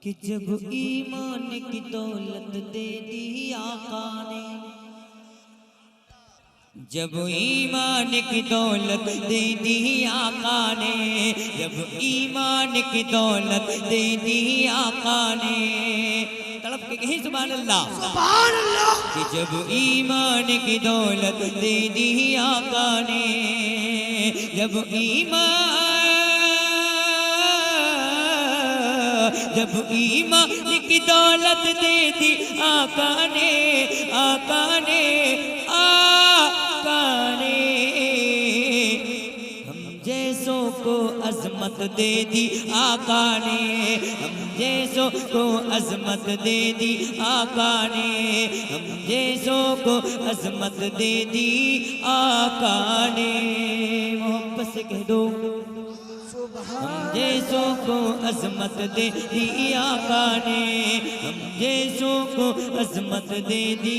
कि जब ईमान की दौलत दे दी आका ने, जब ईमान की दौलत दे दी आका ने, जब ईमान की दौलत दे दी आका ने, तड़प के कहीं सुभान अल्लाह सुभान अल्लाह। कि जब ईमान की दौलत दे दी आका ने, जब ईमान की दौलत दे दी आका ने, आका ने, आका ने, हम जैसों को अजमत दे दी आका ने, हम जैसों को अजमत दे दी आका ने, हम जैसों को अजमत दे दी आका ने। मोहब्बत से कह दो हम जैसों को अजमत दे दी आका ने, हम जैसों को अजमत दे दी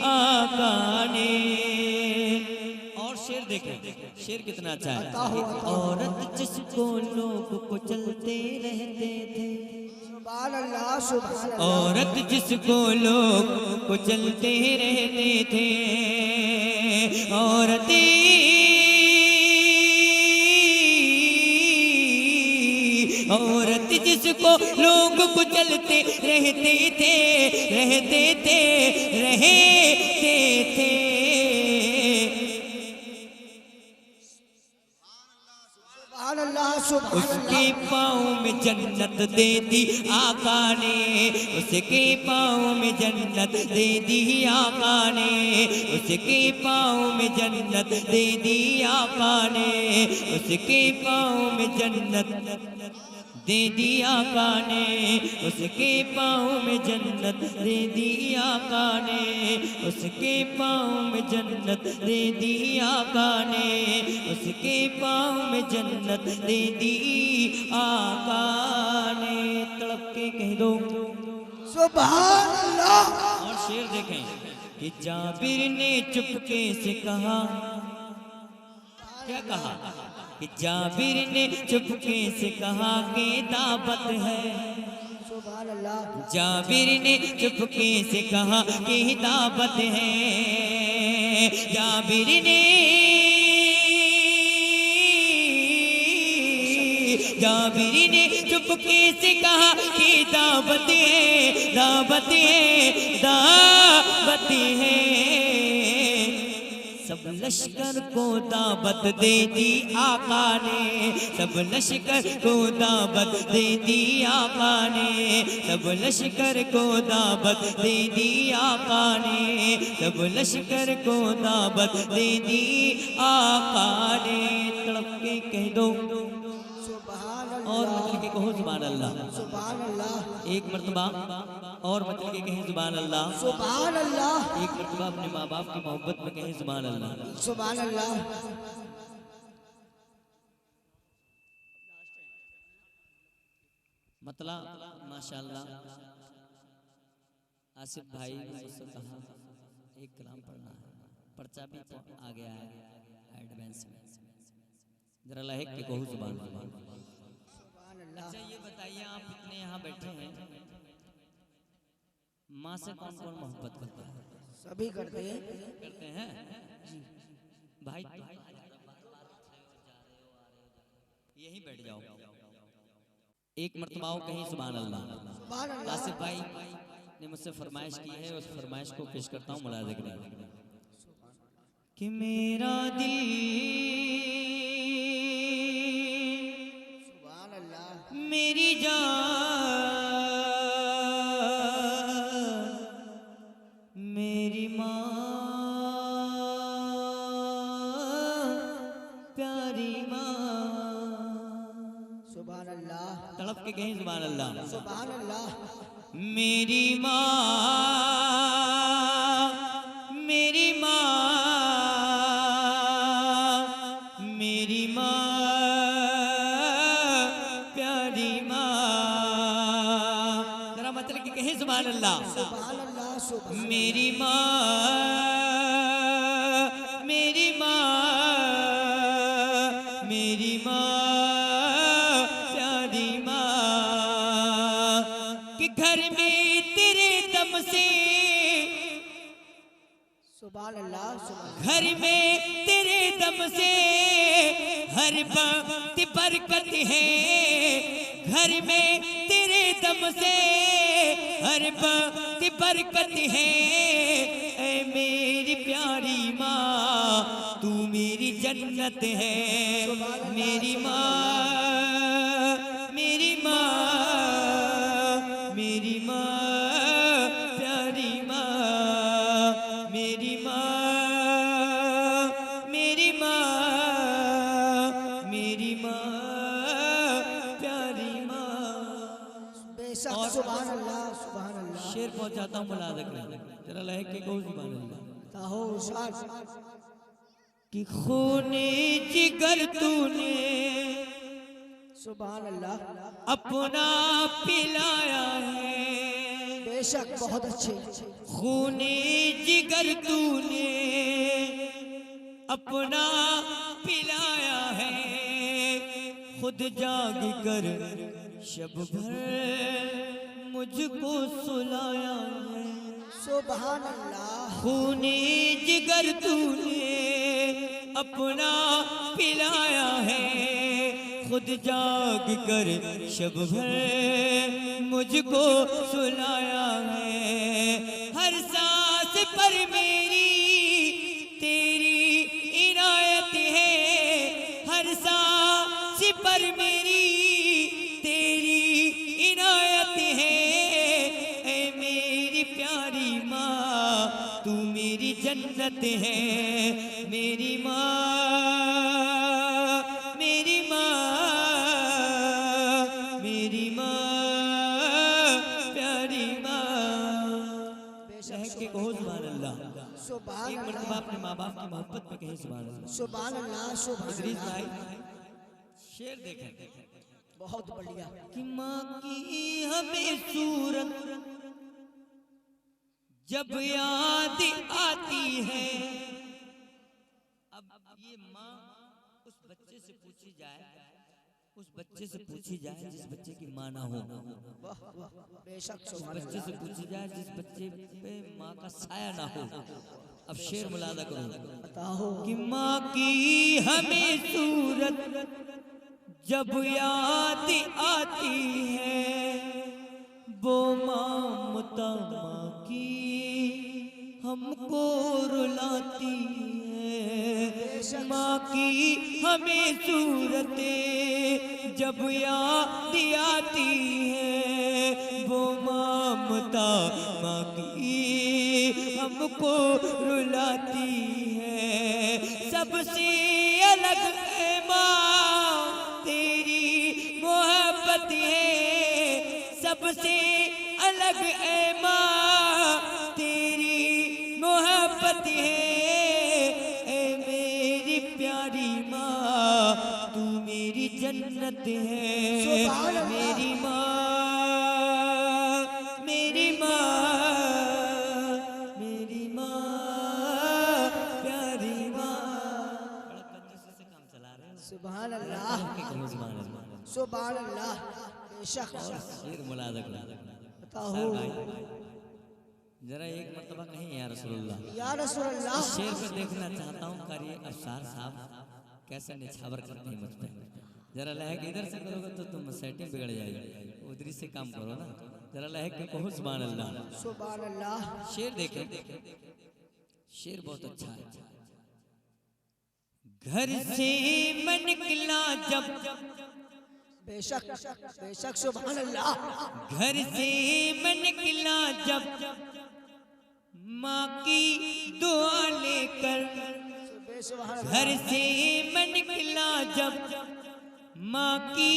आका ने। और शेर देखें, शेर कितना अच्छा है। औरत जिसको लोग कुचलते रहते थे, सुभान अल्लाह सुभान अल्लाह। औरत जिसको लोग कुचलते रहते थे, औरत जिसको लोग कुचलते रहते थे, रहते थे, उसके पाँव में जन्नत दे दी आका ने, उसके पाँव में जन्नत दे दी आका ने, उसके पाँव में जन्नत दे दी आका ने, उसके पाँव में जन्नत दे दी आका ने, उसके पाँव में जन्नत दे दी आका ने, उसके पाँव में जन्नत दे दी आका ने, उसके पाँव में जन्नत दे दी आका ने। तड़प के कह दो सुभान अल्लाह। और शेर देखें कि जाबिर ने चुपके से कहा, क्या कहा? कि जाबिर ने चुपके से कहा कि दावत है, सुभान अल्लाह। जाबिर ने चुपके से कहा कि दावत है, जाबिर ने चुपके से कहा कि दावत है, दावत है, दावत है। सब लश्कर को दावत दे दी आका ने, सब लश्कर को दावत दे दी आका ने, सब लश्कर को दावत दे दी आका ने, सब लश्कर को दावत दे दी आका ने। तड़प के कह दो और मतलब के कहो सुभान अल्लाह, सुभान अल्लाह। एक मर्तबा और मतलब के कहें सुभान अल्लाह, सुभान अल्लाह। एक मर्तबा अपने माँ बाप की मोहब्बत में कहें सुभान अल्लाह, सुभान अल्लाह। मतलब माशाअल्लाह आसिफ भाई मुझसे कहा एक कलाम पढ़ना है, पर्चा भी आ गया है एडवांस में, जरा लहक के कहो सुभान अल्लाह। अच्छा ये बताइए, आप इतने यहाँ बैठे हैं, माँ से कौन कौन मोहब्बत करता है? सभी करते हैं जी भाई। यहीं बैठ जाओ, एक मर्तबा कहीं सुभान अल्लाह। आसिफ भाई ने मुझसे फरमाइश की है, उस फरमाइश को पेश करता हूँ मुलाज़ा करें कि मेरा दिल मेरी जान मेरी माँ प्यारी माँ, सुभान अल्लाह। तड़प के कहें सुभान अल्लाह, सुभान अल्लाह। मेरी माँ, मेरी माँ, मेरी माँ सुभान अल्लाह, सुभान अल्लाह। मेरी माँ, मेरी माँ, मेरी माँ प्यारी माँ, घर में तेरे दम से, सुभान अल्लाह। घर में तेरे दम से हर वक्त बरकत है, घर में तेरे दम से हर वक्त बरकत है। ऐ मेरी प्यारी माँ तू मेरी जन्नत है, मेरी माँ, मेरी माँ, मेरी माँ, प्यारी माँ, मेरी माँ, मेरी माँ, मेरी माँ, प्यारी माँ। बेशक सुभान अल्लाह, सुभान अल्लाह। शेर पहुंचाता हूँ मुलाज़क में, जरा लहक के कहो सुभान अल्लाह। ताहो इरशाद कि खूने जिगर तूने सुभान अल्लाह। अपना पिलाया है, बेशक बहुत अच्छे। खूने जिगर तूने अपना पिलाया है, खुद जाग कर शब भर मुझको सुलाया है। सुभान अल्लाह। खूने जिगर तूने अपना पिलाया है, खुद जाग कर शब भर मुझको सुलाया है। हर सांस पर मेरी तेरी इनायत है, हर सांस पर मेरी तेरी इनायत है। ऐ मेरी प्यारी माँ तू मेरी जन्नत है, मेरी माँ, मेरी माँ, मेरी माँ, प्यारी माँ। बेशक के कहो सुभान अल्लाह। सुभान एक अल्लाह, मरतबा अपने माँ बाप की मोहब्बत में कहे सुभान अल्लाह। सुभान अल्लाह, सुभान इदरीस अल्लाह। भाई शेर देखें बहुत बढ़िया। कि माँ की हमें सूरत जब याद आती है। अब ये माँ उस बच्चे से पूछी जाए, उस बच्चे से पूछी जाए जिस बच्चे की माँ ना हो, वाह वाह, बेशक उस सुभान बच्चे से पूछी जाए जिस बच्चे पे माँ का साया ना हो। अब शेर मुलादा करो बताओ। कि माँ की हमें सूरत जब याद आती है, वो ममता माँ की हमको रुलाती है। माँ की हमें सूरतें जब याद आती है, वो ममता माँ की हमको रुलाती है। सबसे अलग है माँ तेरी मोहब्बत है, सबसे अलग है माँ तेरी मोहब्बत है। ऐ मेरी प्यारी माँ तू मेरी जन्नत है, सुभान अल्लाह। मेरी माँ, मेरी माँ, मेरी माँ, प्यारी माँ। बड़ा कंजूसी से काम चला रहे हो। सुभान अल्लाह, सुभान अल्लाह। सुभान अल्लाह। बेशक शेर मुलाज़क बताओ। जरा एक मर्तबा कहीं या रसूलुल्लाह। या रसूल अल्लाह। इस शेर पे देखना चाहता हूँ करिए अफसार साहब कैसे निछावर करते हैं मुझ पे। जरा लहक इधर से करोगे तो तुम सेटिंग बिगड़ जाएगी, उधरी से काम करो ना। जरा लहक के कहो सुभान अल्लाह। सुभान अल्लाह। शेर देखें, शेर बहुत अच्छा है। घर से मैं निकला जब, बेशक बेशक सुभान अल्लाह। घर से मैं निकला जब, माँ की दुआ लेकर। सुभान अल्लाह। घर से मैं निकला जब, माँ की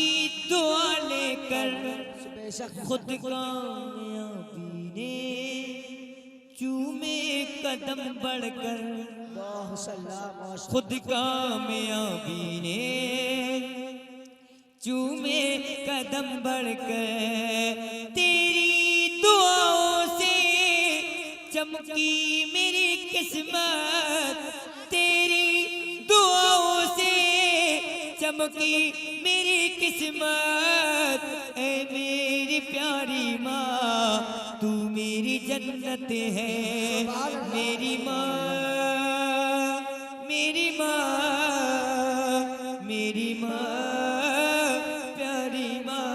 दुआ लेकर। बेशक खुद कामयाबी ने चूमे कदम बढ़कर, खुद कामयाबी ने चूमे कदम बढ़कर। तेरी दुआओं से चमकी मेरी किस्मत, तेरी दुआओं से चमकी मेरी किस्मत। ऐ मेरी मेरी प्यारी माँ तू मेरी जन्नत है। मेरी माँ मेरी माँ मेरी माँ प्यारी माँ।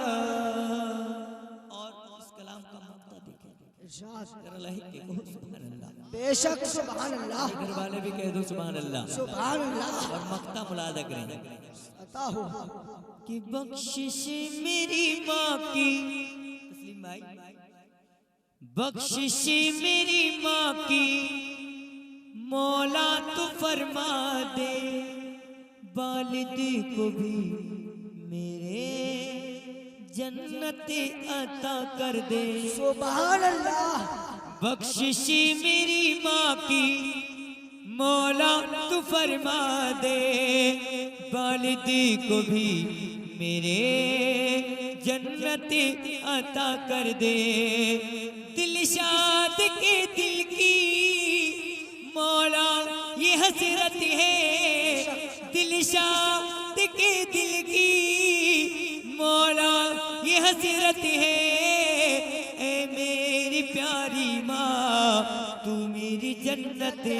और इस कलाम का मक्ता देखें, इरशाद जरा लाही के कहो सुभान अल्लाह। बेशक सुभान अल्लाह घर वाले भी कह दो सुभान अल्लाह। सुभान अल्लाह। और मक्ता मुलादा करें अता हो कि बख्शिश मेरी माँ की, तस्लीम भाई, बख्शिश मेरी माँ की मौला तू फरमा दे, वालिद को भी मेरे जन्नत अता कर दे। सुभान अल्लाह। बख्शिश मेरी माँ की मौला तू फरमा दे, वालिद को भी मेरे जन्नत अता कर दे। दिलशाद के दिल की मौला ये हसरत है, दिलशाद के दिल की मौला ये हसरत है। ए मेरी प्यारी माँ तू मेरी जन्नत है।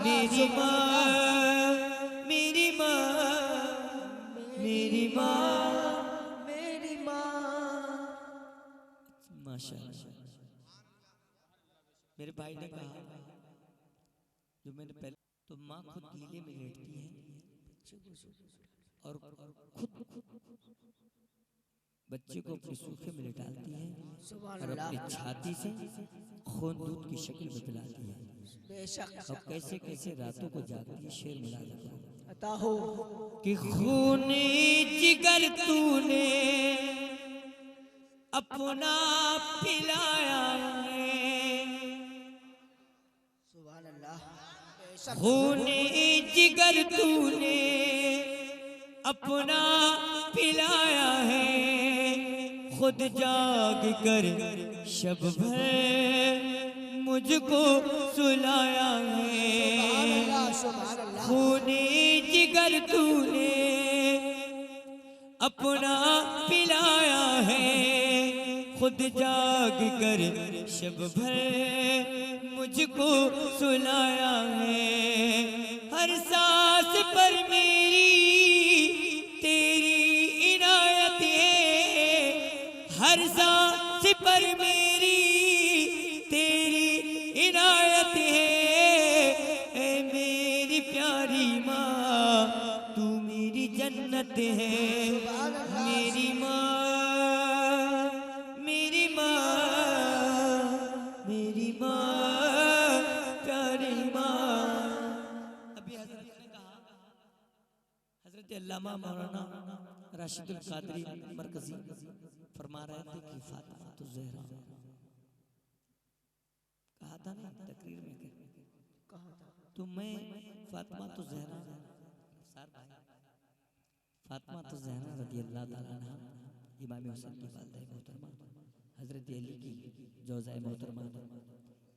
मेरी माँ मेरी माँ मेरी माँ मेरी माँ। माशाअल्लाह। मेरे भाई ने कहा जो मैंने पहले, तो माँ खुद गीले में लेटती है और खुद बच्चे को अपने सूखे में लेटाती है और अपनी छाती से खून दूध की शक्ल में पिलाती है। बेशक अब कैसे कैसे रातों को जागती है, शेर मिला दो अता हो कि खून जिगर तूने अपना पिलाया है, सुभान अल्लाह। बेशक खून जिगर तूने अपना पिलाया है, खुद जाग कर शब भर मुझको सुलाया है। सुभान अल्लाह। खून जिगर तूने अपना पिलाया है, खुद जाग कर शब भर मुझको सुलाया है। हर सांस पर मेरी तेरी इनायत है, हर सांस पर मेरी तेरी इनायत है। ए मेरी प्यारी माँ तू मेरी जन्नत है। मेरी माँ मेरी माँ मेरी माँ प्यारी माँ। अभी हजरत ने कहा, हजरत अल्लामा मौलाना राशिदुल कादरी मरकजी फरमा रहे थे कि फातिमा तो ज़हरा, कहा था ना तकरीर में, कहा था तो मैं फातिमा तो ज़हरा, फातिमा तो ज़हरा रज़ी अल्लाह ताला अन्हा इमाम हुसैन की वालिदा मोहतरमा हजरत अली की जौज़ा मोहतरमा,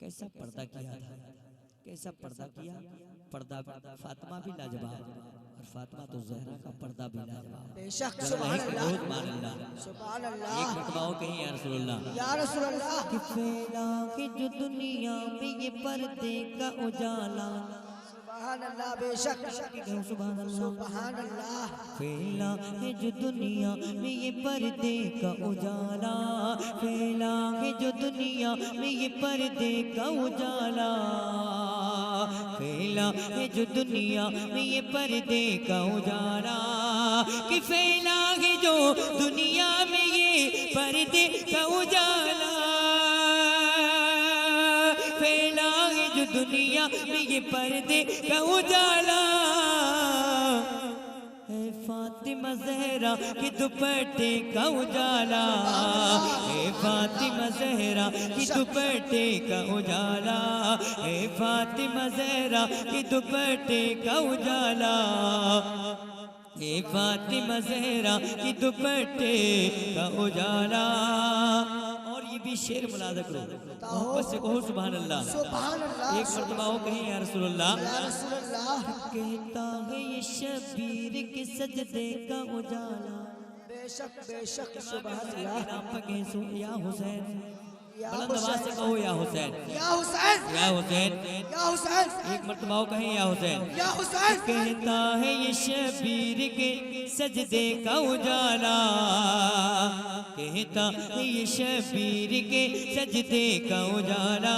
कैसा पर्दा किया था, कैसा पर्दा किया। पर्दा फातिमा भी लाजवाब और फातिमा तो ज़हरा का पर्दा भी लाजवाब। बेशक सुभान अल्लाह। सुभान अल्लाह। सुभान एक अल्लाह। मरतबा कहीं या रसूल अल्लाह, या रसूल अल्लाह। कि फैला के जो दुनिया में ये पर्दे का उजाला, सुभान अल्लाह। बेशक सुभान अल्लाह। सुभान अल्लाह। फैला है जो दुनिया में ये पर्दे का उजाला, फैला है जो दुनिया में ये पर्दे का उजाला, फैला है जो दुनिया में ये पर्दे का उजाला, कि फैला है जो दुनिया में ये पर्दे का उजाला, फैला है जो दुनिया में ये पर्दे का उजाला। है फातिमा ज़हरा के दुपट्टे का उजाला, है फातिमा ज़हरा के दुपट्टे का उजाला, है फातिमा ज़हरा के दुपट्टे का उजाला, हे फातिमा ज़हरा के दुपट्टे का उजाला। और ये भी शेर मुलादा करो, मोहब्बत से कहो सुभान अल्लाह। सुभान अल्लाह। एक मरतबा हो कहीं या रसूल अल्लाह। या रसूल अल्लाह। कहता है ये शबीर के सजदे का उजाला, बेशक सुभान के अल्लाह नाम पर कहें सो या हुसैन, या बुलंद आवाज से हुसैन कहो या हुसैन, या हुसैन या हुसैन। या हुसैन एक मर्तबा वो कहें या हुसैन। या हुसैन कहता है ये शबीर के सजदे का उजाला, कहता है ये शबीर के सजदे का उजाला,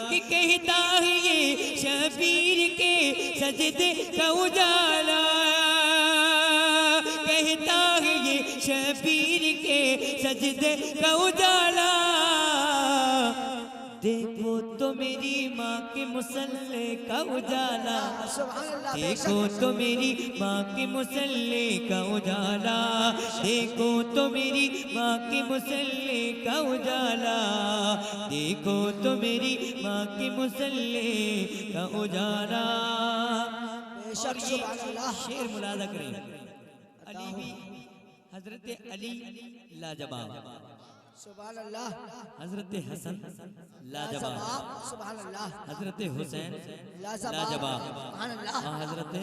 कि कहता है ये शबीर के सजदे का उजाला, कहता है ये शबीर के सजदे का उजाला। देखो तो मेरी माँ के मुसल्ले का उजाला, सुभान अल्लाह देखो बेशक तो मेरी माँ के मुसल्ले का उजाला, देखो तो मेरी माँ के मुसल्ले का उजाला, देखो तो मेरी माँ के मुसल्ले का उजाला। बेशक और ये सुभान अल्लाह शेर मुलादा करें, अली भी हजरत अली लाजवाब, सुभान अल्लाह हजरत हसन लाजवाब, सुभान अल्लाह हजरत हुसैन लाजवाब लाजवाब, सुभान अल्लाह और हजरत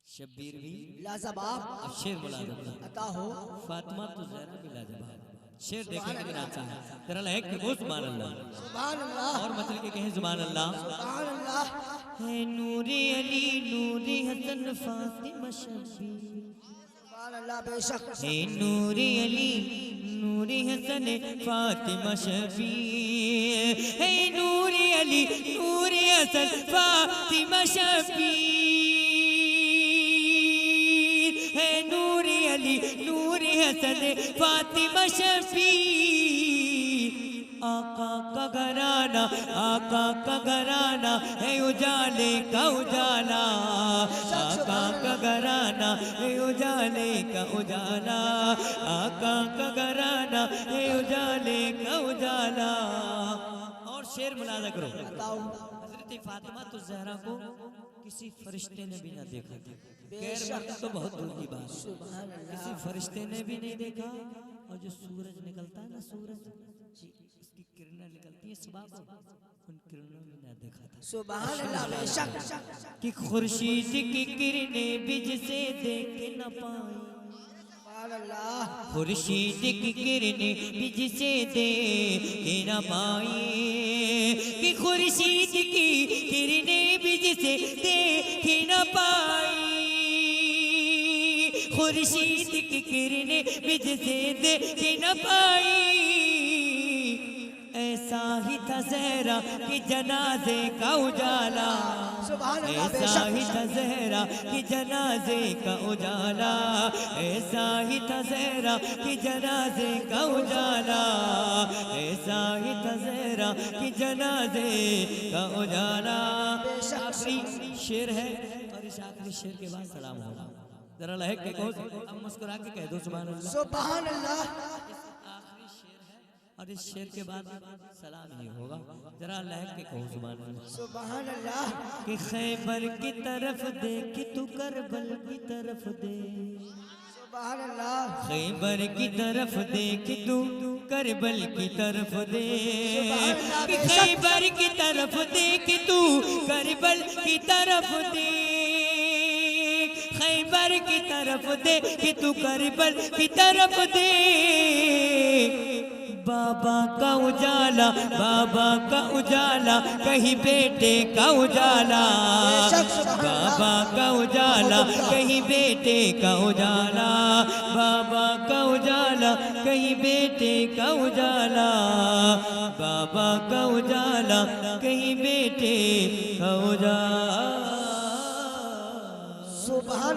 शब्बीर भी। लाजवाब अब शेर मुलादा करें, अता हो फातिमा तो ज़हरा भी लाजवाब। शेर देखें कितना अच्छा है, तेरा लहक के वो सुभान अल्लाह, सुभान अल्लाह और मतलब के कहें सुभान अल्लाह। सुभान अल्लाह है नूरे अली नूरे हसन फातिमा शब्बीर, सुभान अल्लाह बेशक है नूरे अली नूरे हसन फातिमा शबीर, है नूरे अली नूरे हसन फातिमा शबीर, है नूरे अली नूरे हसन फातिमा शबीर। आका का घराना, आका का घराना है उजाले का उजाला, आका का घराना है उजाले का उजाला, आका का घराना है उजाले का उजाला। और शेर मुलादा करो, बताओ हजरत फातिमा तो ज़हरा को किसी फरिश्ते ने भी ना देखा था, गैर बेशक मर्द तो बहुत दूर की बात, सुभान अल्लाह किसी फरिश्ते ने भी नहीं देखा। और जो सूरज निकलता है ना, सूरज उसकी किरणें निकलती है सुबह को, उन किरणों में ना देखा था सुभान अल्लाह बेशक कि खुर्शीद की किरणें भी जिसे देख न पाई, सुभान अल्लाह खुर्शीद की किरणें भी जिसे देख न पाई, कि खुर्शीद की किरणें भी जिसे देख न पाई, खुर्शीद की किरणें भी जिसे देख न पाई। ऐसा ही था ज़हरा कि जनाजे का उजाला, सुभान अल्लाह ऐसा बेशक ही था ज़हरा कि जनाजे का उजाला, ऐसा ही था ज़हरा कि जनाजे का उजाला, ऐसा ही था ज़हरा कि जनाजे का उजाला। आखिरी शेर है और इस आखिरी शेर के बाद सलाम होगा। जरा लहक के कहो, अब मुस्कुरा के कह दो सुभान अल्लाह। सुभान अल्लाह आखिरी शेर है और इस शेर के बाद सलाम ही होगा। जरा लहक के कहो सुभान अल्लाह। सुभान अल्लाह कि खैबर की तरफ देख तू करबल की तरफ दे, सुभान अल्लाह खैबर की तरफ देख तू करबल की तरफ दे, कि खैबर की तरफ देख तू करबल की तरफ दे, खैबर की तरफ दे कि तू करबल की तरफ दे। बाबा का उजाला, बाबा का उजाला, कहीं बेटे का उजाला, बाबा का उजाला, कहीं बेटे का उजाला, बाबा का उजाला, कहीं बेटे का उजाला, बाबा का उजाला, कहीं बेटे का उजाला। सुभान